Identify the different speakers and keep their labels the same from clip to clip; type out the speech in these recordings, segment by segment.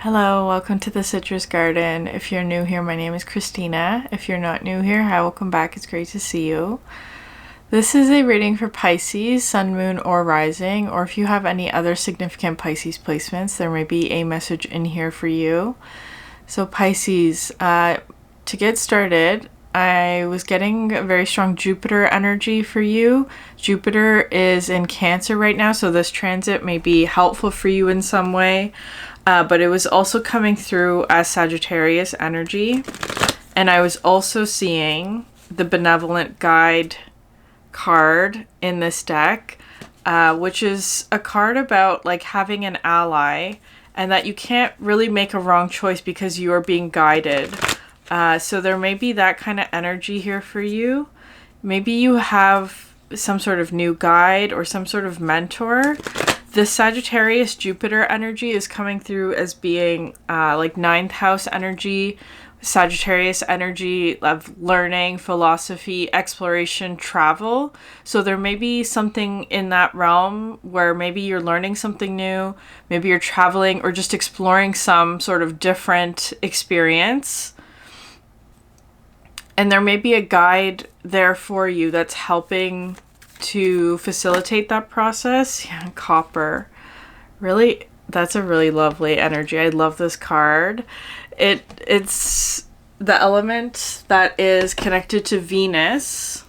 Speaker 1: Hello, welcome to the Citrus Garden. If you're new here, my name is Christina. If you're not new here, hi, welcome back. It's great to see you. This is a reading for Pisces, Sun, Moon, or Rising, or if you have any other significant Pisces placements, there may be a message in here for you. So Pisces, to get started, I was getting a very strong Jupiter energy for you. Jupiter is in Cancer right now, so this transit may be helpful for you in some way. But it was also coming through as Sagittarius energy. And I was also seeing the Benevolent Guide card in this deck, which is a card about like having an ally and that you can't really make a wrong choice because you are being guided. So there may be that kind of energy here for you. Maybe you have some sort of new guide or some sort of mentor. The Sagittarius Jupiter energy is coming through as being like 9th house energy, Sagittarius energy of learning, philosophy, exploration, travel. So there may be something in that realm where maybe you're learning something new, maybe you're traveling or just exploring some sort of different experience. And there may be a guide there for you that's helping to facilitate that process. Yeah, copper. Really, that's a really lovely energy. I love this card. It's the element that is connected to Venus.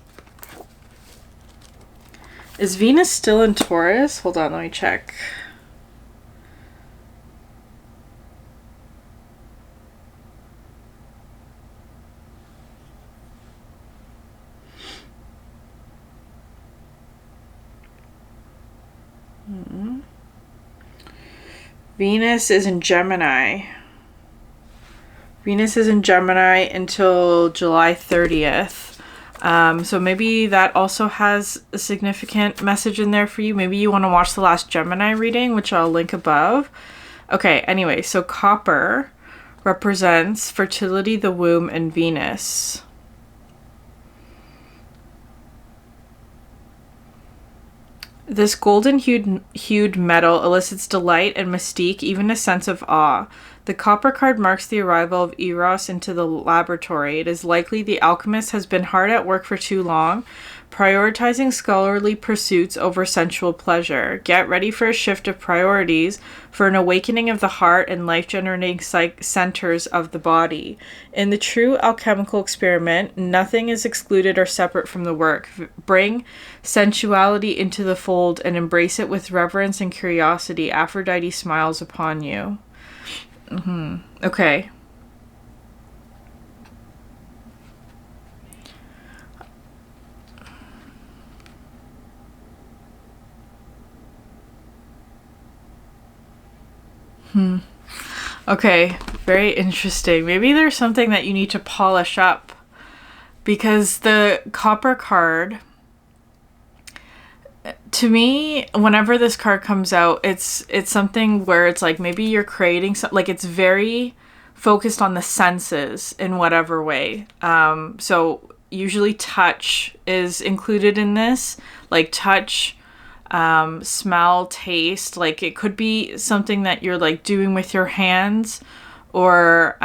Speaker 1: Is Venus still in Taurus? Hold on, let me check. Venus is in Gemini. Venus is in Gemini until July 30th. So maybe that also has a significant message in there for you. Maybe you want to watch the last Gemini reading, which I'll link above. Okay, anyway, so copper represents fertility, the womb, and Venus. This golden hued metal elicits delight and mystique, even a sense of awe. The copper card marks the arrival of Eros into the laboratory. It is likely the alchemist has been hard at work for too long, prioritizing scholarly pursuits over sensual pleasure. Get ready for a shift of priorities, for an awakening of the heart and life-generating centers of the body. In the true alchemical experiment, nothing is excluded or separate from the work. Bring sensuality into the fold and embrace it with reverence and curiosity. Aphrodite smiles upon you. Okay. Okay, very interesting. Maybe there's something that you need to polish up, because the copper card, to me, whenever this card comes out, it's something where it's like maybe you're creating something, like it's very focused on the senses in whatever way. So usually touch is included in this, like touch, smell, taste. Like it could be something that you're like doing with your hands, or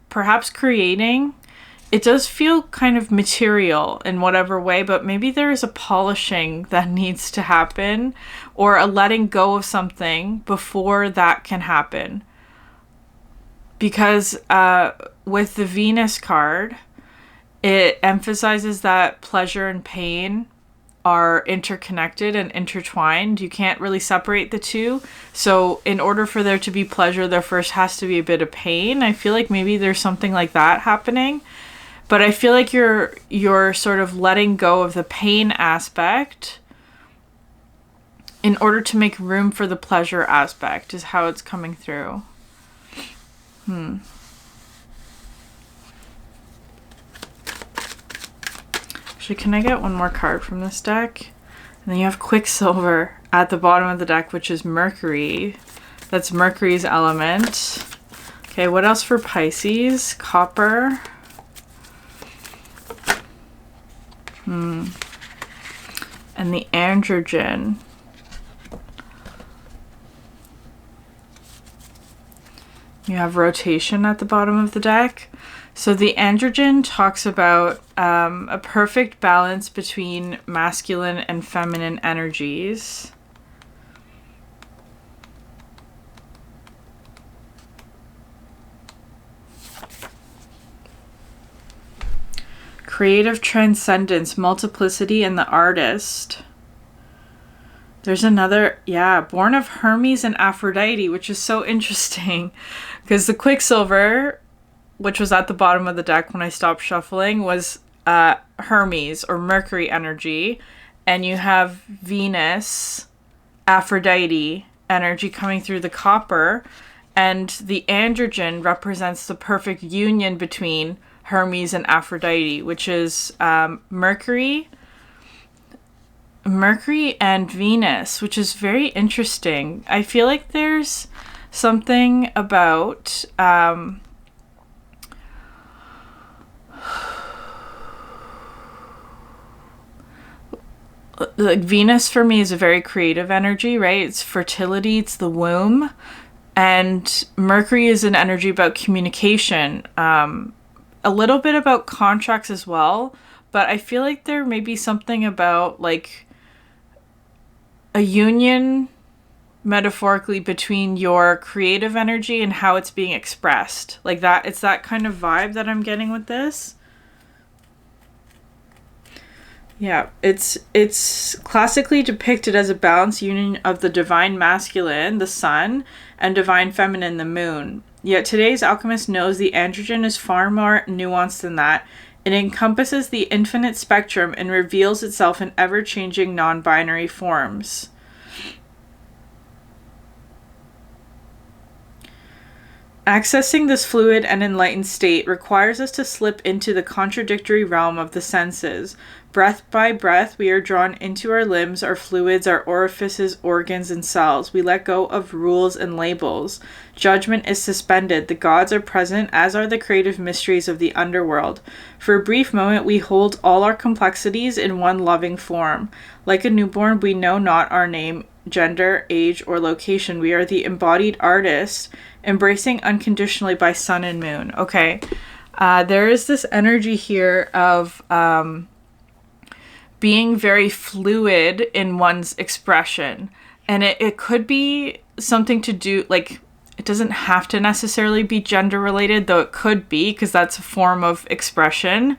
Speaker 1: perhaps creating. It does feel kind of material in whatever way, but maybe there is a polishing that needs to happen, or a letting go of something before that can happen. Because with the Venus card, it emphasizes that pleasure and pain are interconnected and intertwined. You can't really separate the two. So in order for there to be pleasure, there first has to be a bit of pain. I feel like maybe there's something like that happening. But I feel like you're sort of letting go of the pain aspect in order to make room for the pleasure aspect, is how it's coming through. Actually, can I get one more card from this deck? And then you have Quicksilver at the bottom of the deck, which is Mercury. That's Mercury's element. Okay, what else for Pisces? Copper. And the androgen. You have rotation at the bottom of the deck. So the androgen talks about a perfect balance between masculine and feminine energies. Creative transcendence, multiplicity, and the artist. There's another, yeah, born of Hermes and Aphrodite, which is so interesting because the Quicksilver, which was at the bottom of the deck when I stopped shuffling, was Hermes or Mercury energy. And you have Venus, Aphrodite energy coming through the copper. And the androgen represents the perfect union between Hermes and Aphrodite, which is Mercury and Venus, which is very interesting. I feel like there's something about like Venus for me is a very creative energy, right? It's fertility, it's the womb. And Mercury is an energy about communication, a little bit about contracts as well. But I feel like there may be something about like a union metaphorically between your creative energy and how it's being expressed. Like that, it's that kind of vibe that I'm getting with this. Yeah, it's classically depicted as a balanced union of the divine masculine, the sun, and divine feminine, the moon. Yet today's alchemist knows the androgen is far more nuanced than that. It encompasses the infinite spectrum and reveals itself in ever-changing non-binary forms. Accessing this fluid and enlightened state requires us to slip into the contradictory realm of the senses. Breath by breath, we are drawn into our limbs, our fluids, our orifices, organs, and cells. We let go of rules and labels. Judgment is suspended. The gods are present, as are the creative mysteries of the underworld. For a brief moment, we hold all our complexities in one loving form. Like a newborn, we know not our name, gender, age, or location. We are the embodied artist, embracing unconditionally by sun and moon. Okay, there is this energy here of being very fluid in one's expression. And it could be something to do, like, it doesn't have to necessarily be gender related, though it could be, because that's a form of expression.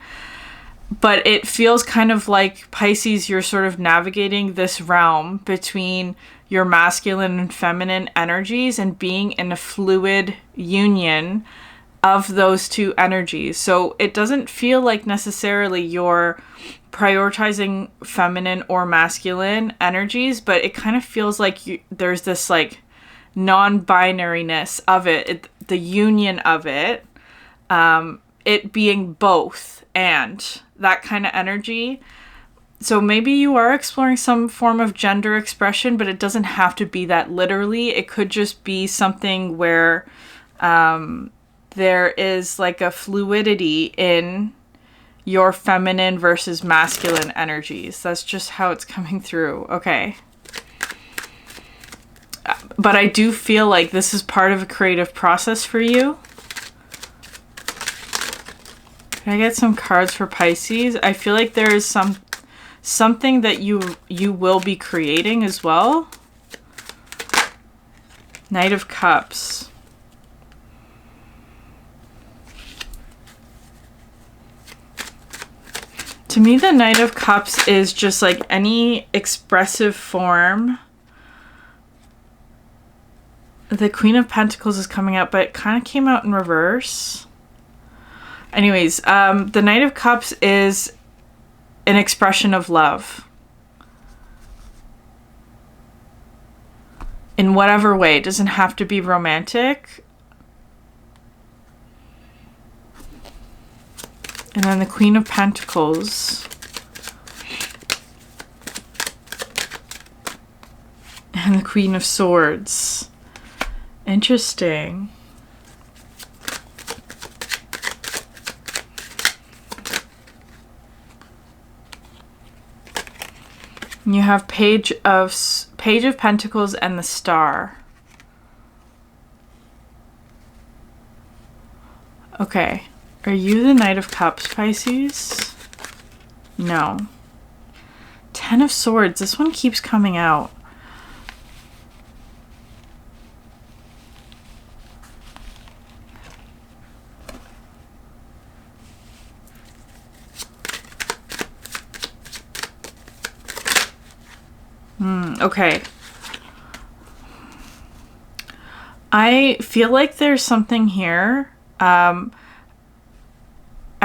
Speaker 1: But it feels kind of like Pisces, you're sort of navigating this realm between your masculine and feminine energies and being in a fluid union of those two energies. So it doesn't feel like necessarily you're prioritizing feminine or masculine energies, but it kind of feels like there's this like non-binariness of it, the union of it, it being both and that kind of energy. So maybe you are exploring some form of gender expression, but it doesn't have to be that literally. It could just be something where there is like a fluidity in your feminine versus masculine energies. That's just how it's coming through. Okay. But I do feel like this is part of a creative process for you. Can I get some cards for Pisces? I feel like there is something that you will be creating as well. Knight of Cups. To me, the Knight of Cups is just like any expressive form. The Queen of Pentacles is coming out, but it kind of came out in reverse. Anyways, the Knight of Cups is an expression of love. In whatever way. It doesn't have to be romantic. And then the Queen of Pentacles. And the Queen of Swords. Interesting. You have Page of Pentacles and the Star. Okay. Are you the Knight of Cups, Pisces? No. Ten of Swords. This one keeps coming out. Okay. I feel like there's something here. I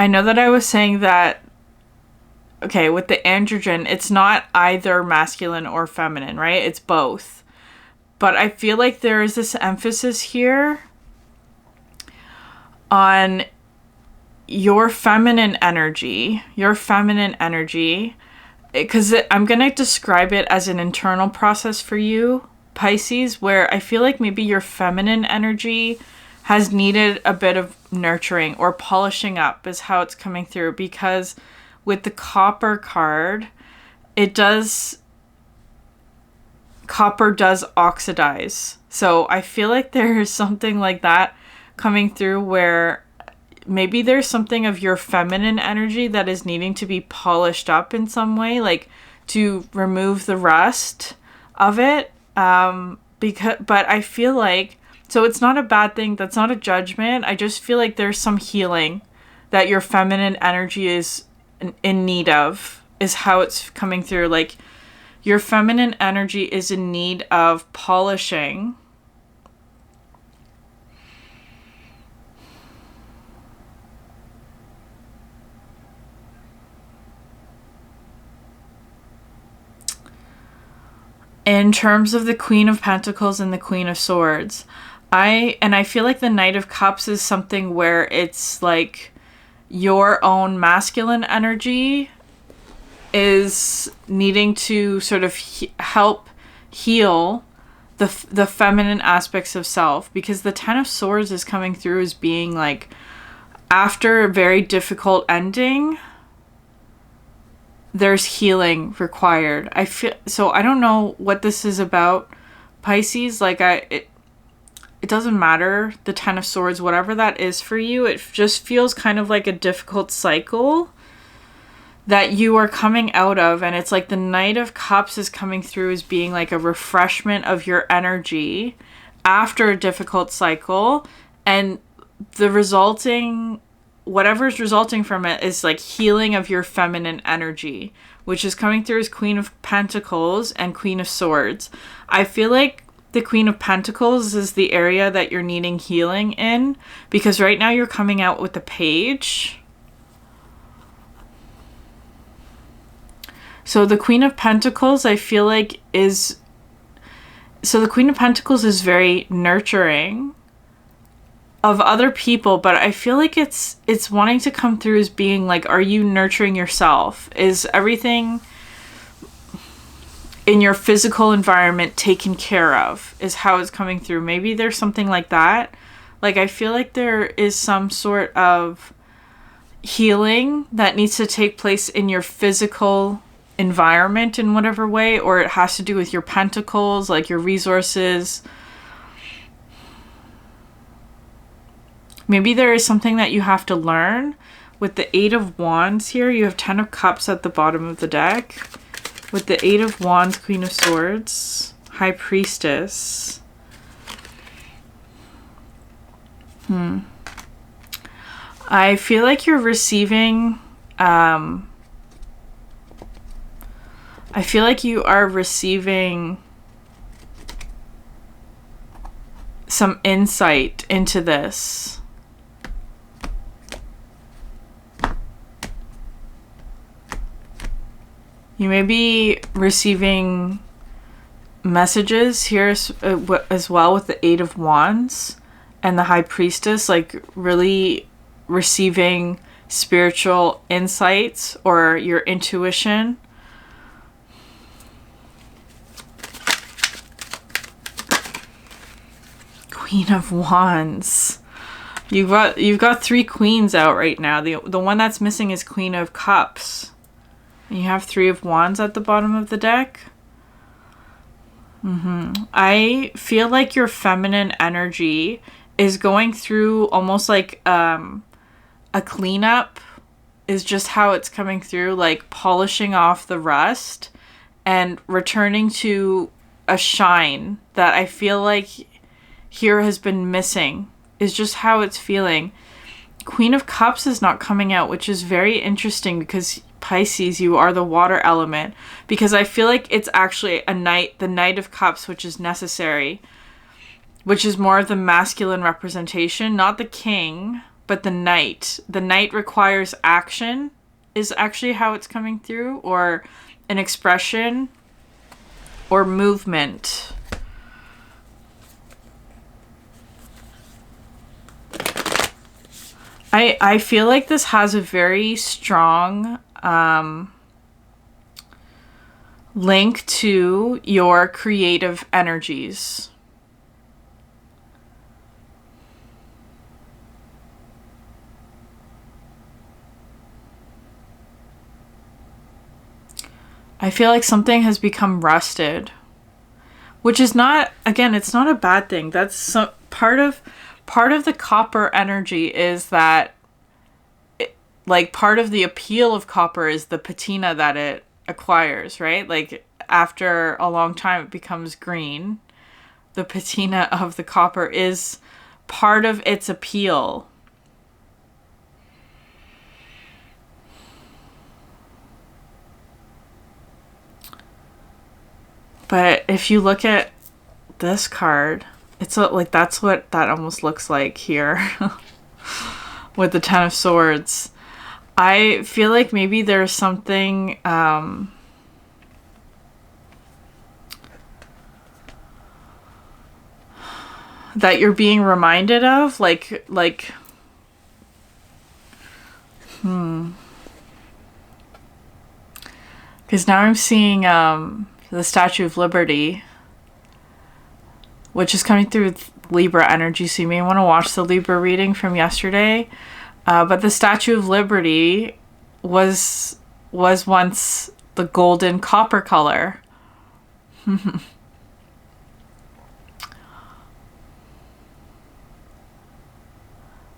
Speaker 1: know that I was saying that, okay, with the androgen, it's not either masculine or feminine, right? It's both. But I feel like there is this emphasis here on your feminine energy, because I'm going to describe it as an internal process for you, Pisces, where I feel like maybe your feminine energy has needed a bit of nurturing or polishing up is how it's coming through, because with the copper card, copper does oxidize. So I feel like there is something like that coming through where maybe there's something of your feminine energy that is needing to be polished up in some way, like to remove the rust of it. But I feel like, so it's not a bad thing. That's not a judgment. I just feel like there's some healing that your feminine energy is in need of, is how it's coming through. Like your feminine energy is in need of polishing. In terms of the Queen of Pentacles and the Queen of Swords, I feel like the Knight of Cups is something where it's like your own masculine energy is needing to sort of help heal the feminine aspects of self, because the Ten of Swords is coming through as being like, after a very difficult ending, there's healing required. I don't know what this is about, Pisces. Like it doesn't matter, the Ten of Swords, whatever that is for you, it just feels kind of like a difficult cycle that you are coming out of. And it's like the Knight of Cups is coming through as being like a refreshment of your energy after a difficult cycle. And whatever's resulting from it is like healing of your feminine energy, which is coming through as Queen of Pentacles and Queen of Swords. I feel like the Queen of Pentacles is the area that you're needing healing in, because right now you're coming out with the Page. So the Queen of Pentacles, I feel like the Queen of Pentacles is very nurturing of other people, but I feel like it's wanting to come through as being like, are you nurturing yourself? Is everything in your physical environment taken care of, is how it's coming through. Maybe there's something like that. Like I feel like there is some sort of healing that needs to take place in your physical environment in whatever way, or it has to do with your pentacles, like your resources. Maybe there is something that you have to learn. With the Eight of Wands here, you have Ten of Cups at the bottom of the deck. With the Eight of Wands, Queen of Swords, High Priestess. I feel like you're receiving... I feel like you are receiving some insight into this. You may be receiving messages here as well with the Eight of Wands and the High Priestess, like really receiving spiritual insights or your intuition. Queen of Wands. You've got three queens out right now. The one that's missing is Queen of Cups. You have Three of Wands at the bottom of the deck. I feel like your feminine energy is going through almost like a cleanup, is just how it's coming through, like polishing off the rust and returning to a shine that I feel like here has been missing, is just how it's feeling. Queen of Cups is not coming out, which is very interesting because Pisces, you are the water element, because I feel like it's actually the Knight of Cups, which is necessary, which is more of the masculine representation, not the king, but the knight. The knight requires action, is actually how it's coming through, or an expression, or movement. I feel like this has a very strong link to your creative energies. I feel like something has become rusted, which is not, again, it's not a bad thing. That's part of the copper energy, is that like part of the appeal of copper is the patina that it acquires, right? Like after a long time it becomes green. The patina of the copper is part of its appeal. But if you look at this card, it's like that's what that almost looks like here with the Ten of Swords. I feel like maybe there's something that you're being reminded of, like because now I'm seeing the Statue of Liberty, which is coming through with Libra energy, so you may want to watch the Libra reading from yesterday. But the Statue of Liberty was once the golden copper color.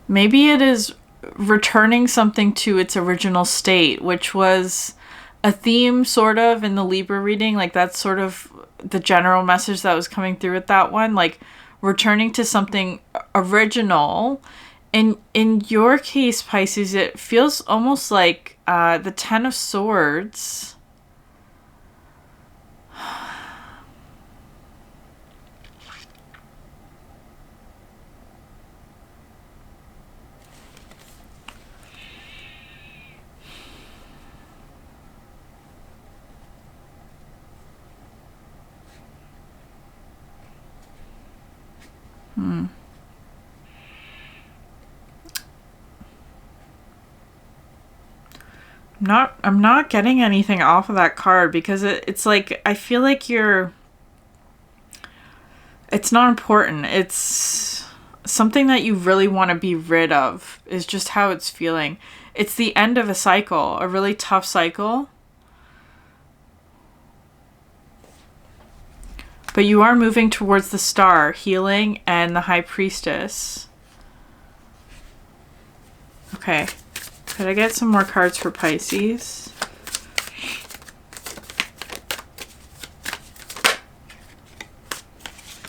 Speaker 1: Maybe it is returning something to its original state, which was a theme sort of in the Libra reading. Like that's sort of the general message that was coming through with that one, like returning to something original. In your case, Pisces, it feels almost like the Ten of Swords. I'm not getting anything off of that card, because it's like, I feel like it's not important. It's something that you really want to be rid of, is just how it's feeling. It's the end of a cycle, a really tough cycle. But you are moving towards the Star, healing, and the High Priestess. Okay. Could I get some more cards for Pisces?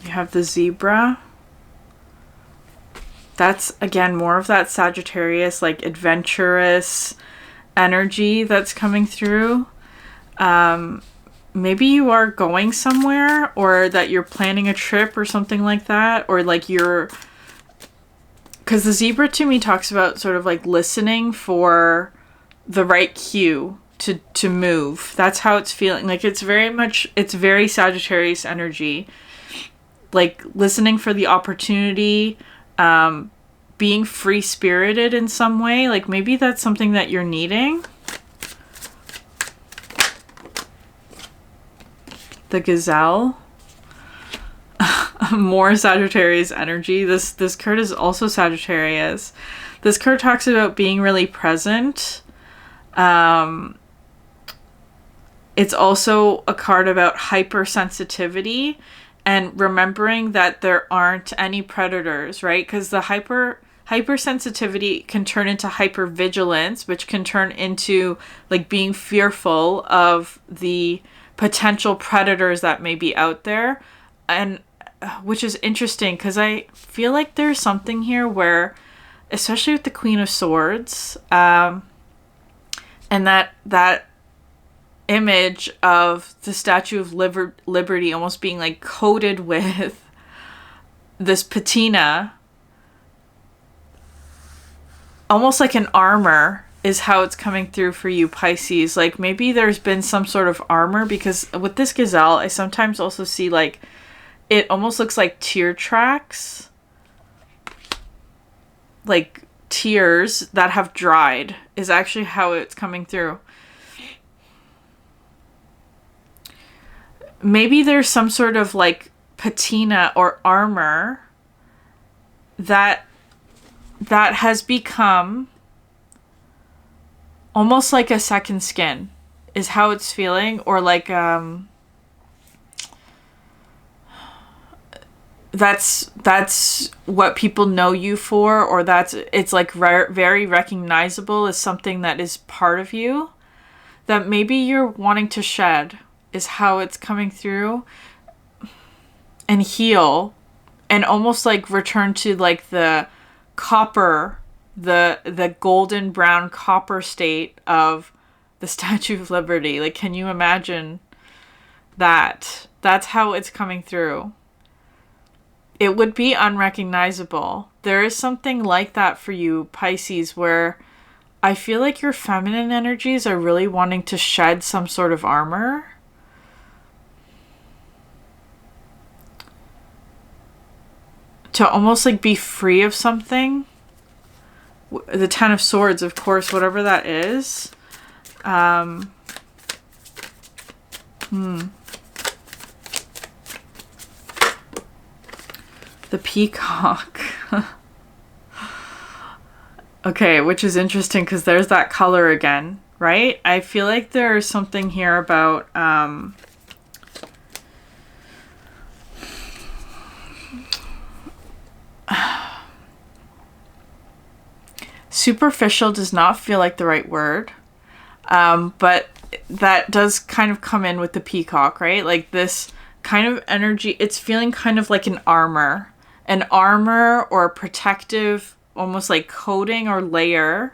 Speaker 1: You have the Zebra. That's, again, more of that Sagittarius, like, adventurous energy that's coming through. Maybe you are going somewhere, or that you're planning a trip or something like that, or like you're... Because the Zebra to me talks about sort of like listening for the right cue to move. That's how it's feeling. Like it's very Sagittarius energy. Like listening for the opportunity, being free-spirited in some way. Like maybe that's something that you're needing. The Gazelle. More Sagittarius energy. This card is also Sagittarius. This card talks about being really present. It's also a card about hypersensitivity and remembering that there aren't any predators, right? Because the hypersensitivity can turn into hypervigilance, which can turn into like being fearful of the potential predators that may be out there. And which is interesting because I feel like there's something here where, especially with the Queen of Swords, and that image of the Statue of Liberty almost being like coated with this patina, almost like an armor, is how it's coming through for you, Pisces. Like maybe there's been some sort of armor, because with this gazelle, I sometimes also see like it almost looks like tear tracks, like tears that have dried, is actually how it's coming through. Maybe there's some sort of like patina or armor that has become almost like a second skin, is how it's feeling. Or like that's what people know you for, or it's like very recognizable as something that is part of you that maybe you're wanting to shed, is how it's coming through, and heal, and almost like return to like the copper, the golden brown copper state of the Statue of Liberty. Like, can you imagine that? That's how it's coming through. It would be unrecognizable. There is something like that for you, Pisces, where I feel like your feminine energies are really wanting to shed some sort of armor. To almost like be free of something. The Ten of Swords, of course, whatever that is. The peacock. Okay, which is interesting because there's that color again, right? I feel like there's something here about superficial does not feel like the right word, but that does kind of come in with the peacock, right? Like this kind of energy, it's feeling kind of like an armor or a protective, almost like coating or layer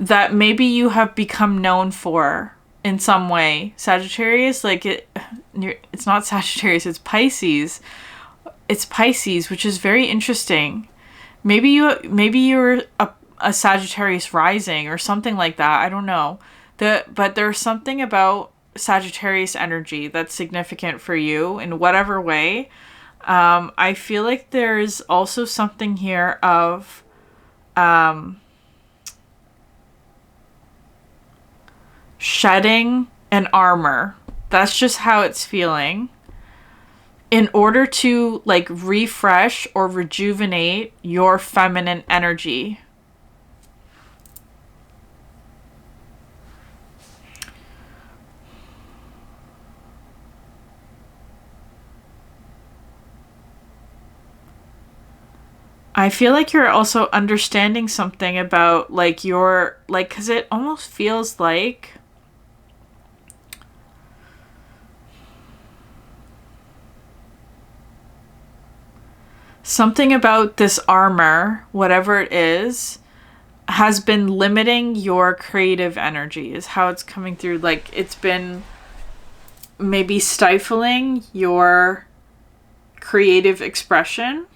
Speaker 1: that maybe you have become known for in some way. Sagittarius, like it's not Sagittarius, it's Pisces. It's Pisces, which is very interesting. Maybe you're a Sagittarius rising or something like that. I don't know. But there's something about Sagittarius energy that's significant for you in whatever way. I feel like there's also something here of shedding an armor. That's just how it's feeling. In order to like refresh or rejuvenate your feminine energy. I feel like you're also understanding something about like your, like, because it almost feels like something about this armor, whatever it is, has been limiting your creative energy, is how it's coming through. Like it's been maybe stifling your creative expression.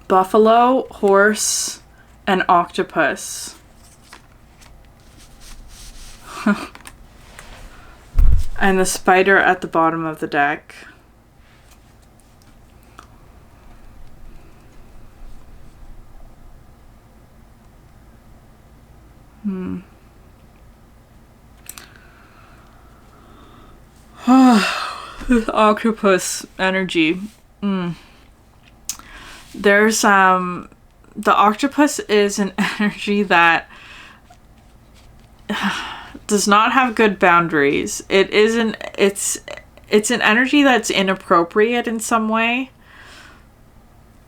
Speaker 1: Buffalo, horse, and octopus. And the spider at the bottom of the deck. This octopus energy. There's the octopus is an energy that does not have good boundaries. It's an energy that's inappropriate in some way.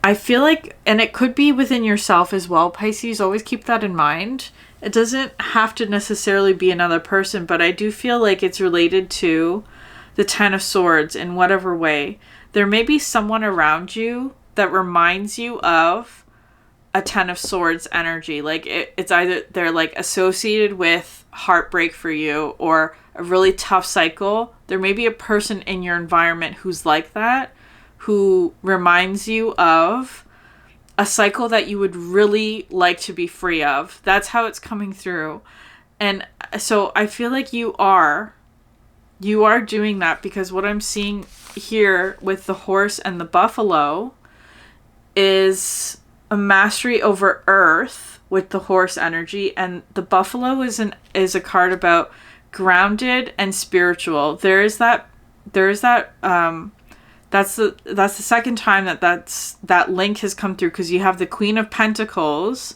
Speaker 1: I feel like, and it could be within yourself as well, Pisces. Always keep that in mind. It doesn't have to necessarily be another person, but I do feel like it's related to the Ten of Swords in whatever way. There may be someone around you that reminds you of a Ten of Swords energy. Like it's either they're like associated with heartbreak for you or a really tough cycle. There may be a person in your environment who's like that, who reminds you of a cycle that you would really like to be free of. That's how it's coming through. And so I feel like you are doing that, because what I'm seeing here with the horse and the buffalo is a mastery over earth with the horse energy, and the buffalo is a card about grounded and spiritual. That's the second time that link has come through, because you have the Queen of Pentacles,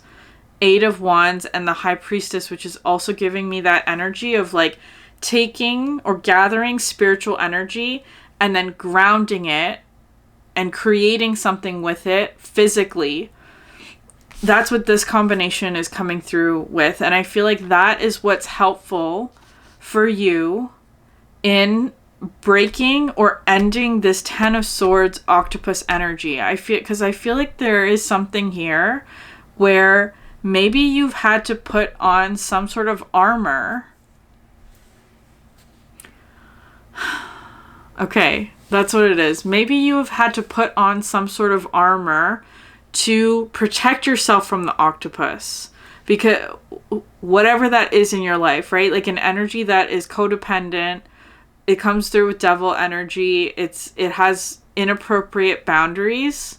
Speaker 1: Eight of Wands, and the High Priestess, which is also giving me that energy of like taking or gathering spiritual energy and then grounding it and creating something with it physically. That's what this combination is coming through with. And I feel like that is what's helpful for you in breaking or ending this Ten of Swords octopus energy. I feel like there is something here where maybe you've had to put on some sort of armor. Okay, that's what it is. Maybe you have had to put on some sort of armor to protect yourself from the octopus, because whatever that is in your life, right? Like an energy that is codependent. It comes through with devil energy. It has inappropriate boundaries.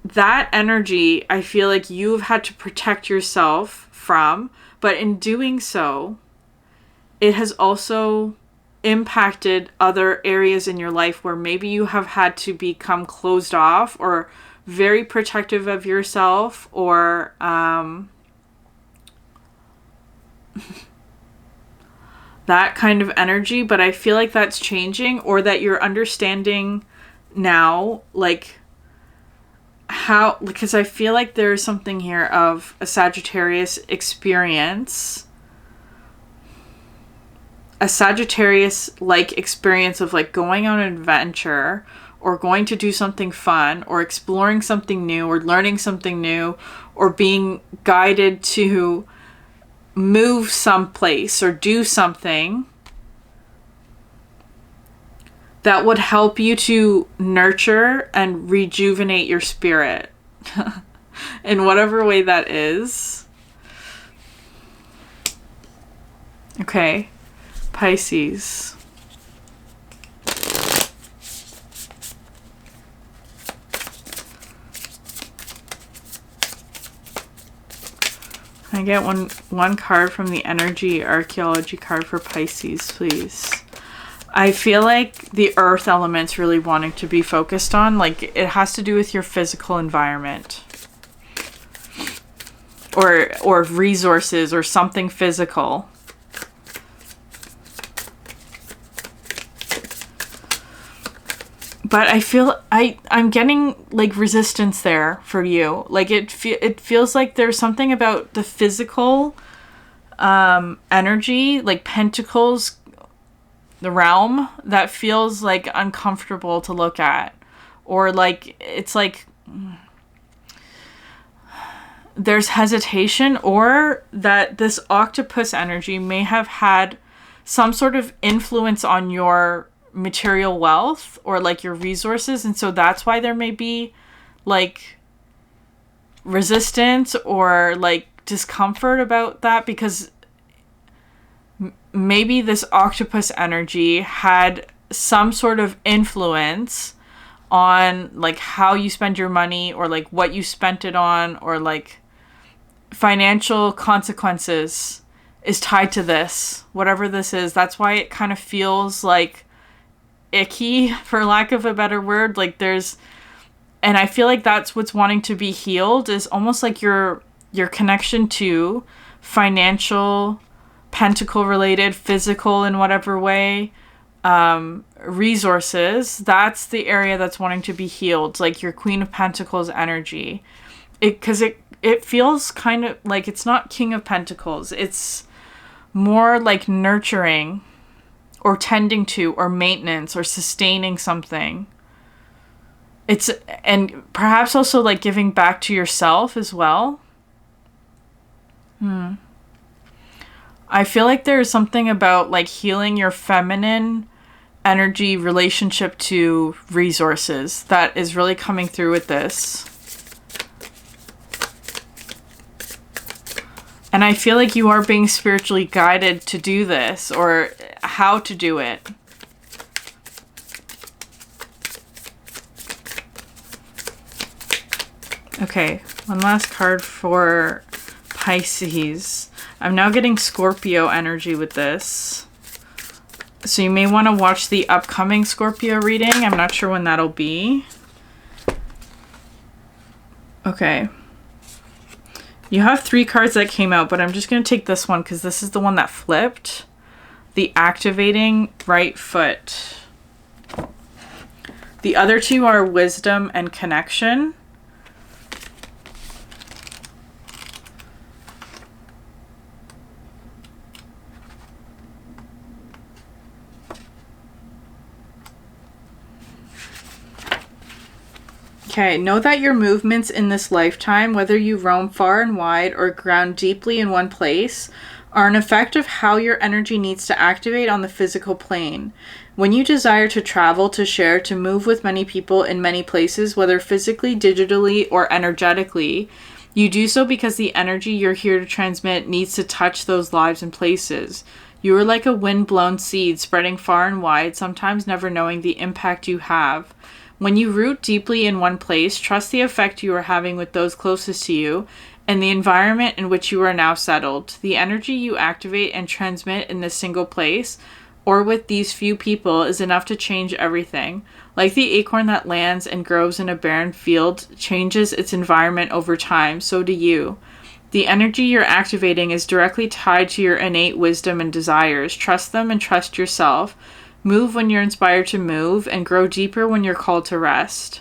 Speaker 1: That energy, I feel like you've had to protect yourself from, but in doing so, it has also impacted other areas in your life where maybe you have had to become closed off or very protective of yourself, or that kind of energy. But I feel like that's changing, or that you're understanding now, like how, because I feel like there's something here of a Sagittarius experience, a Sagittarius-like experience of like going on an adventure or going to do something fun or exploring something new or learning something new or being guided to move someplace or do something that would help you to nurture and rejuvenate your spirit in whatever way that is. Okay, Pisces. Can I get one card from the energy archaeology card for Pisces, please? I feel like the earth element's really wanting to be focused on. Like, it has to do with your physical environment. Or resources or something physical. But I feel I'm getting like resistance there for you. Like it feels like there's something about the physical energy, like Pentacles, the realm, that feels like uncomfortable to look at, or like it's like there's hesitation, or that this octopus energy may have had some sort of influence on your material wealth or like your resources, and so that's why there may be like resistance or like discomfort about that, because maybe this octopus energy had some sort of influence on like how you spend your money, or like what you spent it on, or like financial consequences is tied to this, whatever this is. That's why it kind of feels like icky, for lack of a better word. Like and I feel like that's what's wanting to be healed, is almost like your connection to financial, pentacle related, physical in whatever way, resources. That's the area that's wanting to be healed, like your Queen of Pentacles energy. Because it feels kind of like it's not King of Pentacles. It's more like nurturing or tending to or maintenance or sustaining something. And perhaps also like giving back to yourself as well. I feel like there's something about like healing your feminine energy relationship to resources that is really coming through with this. And I feel like you are being spiritually guided to do this, or how to do it. Okay, one last card for Pisces. I'm now getting Scorpio energy with this. So you may want to watch the upcoming Scorpio reading. I'm not sure when that'll be. Okay. You have 3 cards that came out, but I'm just going to take this one because this is the one that flipped. The activating right foot. The other 2 are wisdom and connection. Okay, know that your movements in this lifetime, whether you roam far and wide or ground deeply in one place, are an effect of how your energy needs to activate on the physical plane. When you desire to travel, to share, to move with many people in many places, whether physically, digitally, or energetically, you do so because the energy you're here to transmit needs to touch those lives and places. You are like a wind-blown seed spreading far and wide, sometimes never knowing the impact you have. When you root deeply in one place, trust the effect you are having with those closest to you and the environment in which you are now settled. The energy you activate and transmit in this single place or with these few people is enough to change everything. Like the acorn that lands and grows in a barren field changes its environment over time, so do you. The energy you're activating is directly tied to your innate wisdom and desires. Trust them and trust yourself. Move when you're inspired to move, and grow deeper when you're called to rest.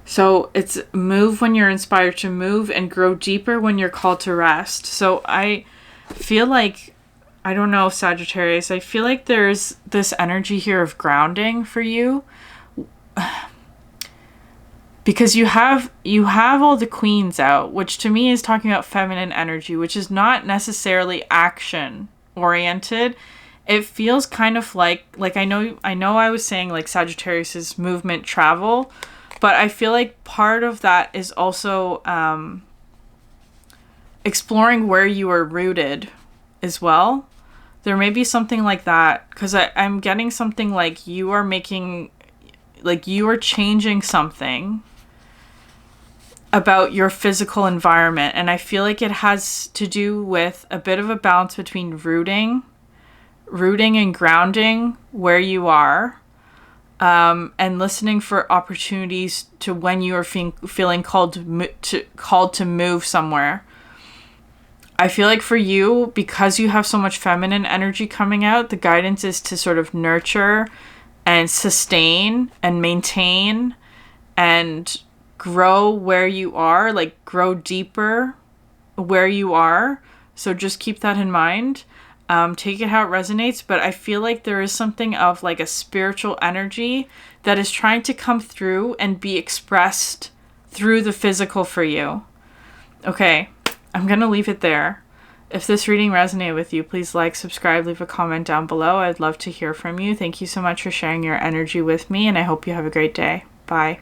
Speaker 1: So it's move when you're inspired to move, and grow deeper when you're called to rest. So I feel like, I don't know, Sagittarius, I feel like there's this energy here of grounding for you. Because you have all the queens out, which to me is talking about feminine energy, which is not necessarily action oriented. It feels kind of like I know I was saying like Sagittarius is movement, travel, but I feel like part of that is also exploring where you are rooted as well. There may be something like that, because I'm getting something like you are changing something about your physical environment, and I feel like it has to do with a bit of a balance between rooting and grounding where you are, and listening for opportunities to when you are feeling called to move somewhere. I feel like for you, because you have so much feminine energy coming out, the guidance is to sort of nurture and sustain and maintain and grow where you are, like grow deeper where you are. So just keep that in mind. Take it how it resonates, but I feel like there is something of like a spiritual energy that is trying to come through and be expressed through the physical for you. Okay, I'm gonna leave it there. If this reading resonated with you, please like, subscribe, leave a comment down below. I'd love to hear from you. Thank you so much for sharing your energy with me, and I hope you have a great day. Bye.